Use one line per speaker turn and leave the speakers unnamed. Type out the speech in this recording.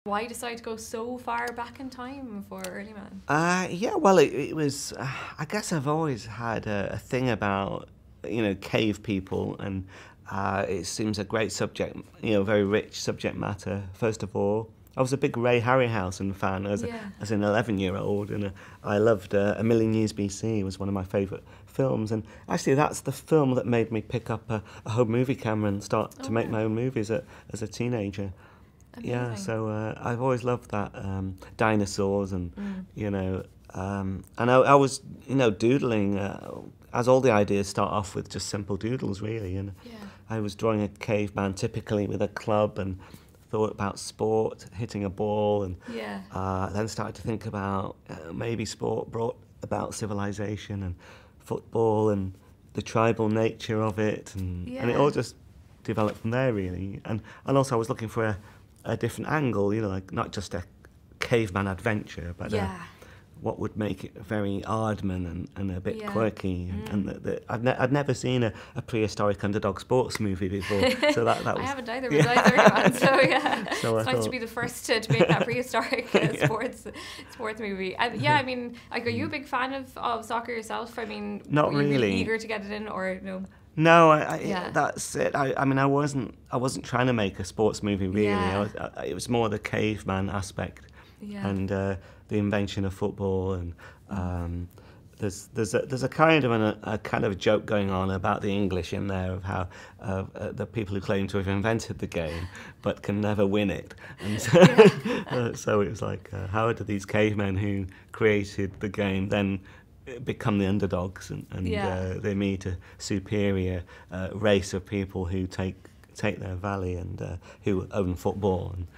Why decide to go so far back in time for Early Man?
Yeah, well, it was. I guess I've always had a thing about cave people, and it seems a great subject. Very rich subject matter. First of all, I was a big Ray Harryhausen fan as an 11-year-old, and I loved A Million Years BC. It was one of my favourite films, and actually that's the film that made me pick up a home movie camera and start to make my own movies as a teenager.
Amazing.
Yeah, so I've always loved that dinosaurs, and and I was doodling as all the ideas start off with just simple doodles really, and I was drawing a caveman typically with a club and thought about sport, hitting a ball, and then started to think about maybe sport brought about civilization and football and the tribal nature of it, and it all just developed from there really, and also I was looking for a different angle, like not just a caveman adventure, but what would make it very Aardman and a bit quirky. And I'd never seen a prehistoric underdog sports movie before, so that was.
I haven't either, besides everyone. So it's nice to be the first to make that prehistoric sports movie. And I mean, like, are you a big fan of soccer yourself? I mean,
not
were you
really
eager to get it in, or no?
No, that's it. I mean, I wasn't trying to make a sports movie really. It was more the caveman aspect, and the invention of football, and there's a kind of a kind of joke going on about the English in there of how the people who claim to have invented the game but can never win it, and so, so it was like how do these cavemen who created the game then become the underdogs, and they meet a superior race of people who take their valley and who own football, and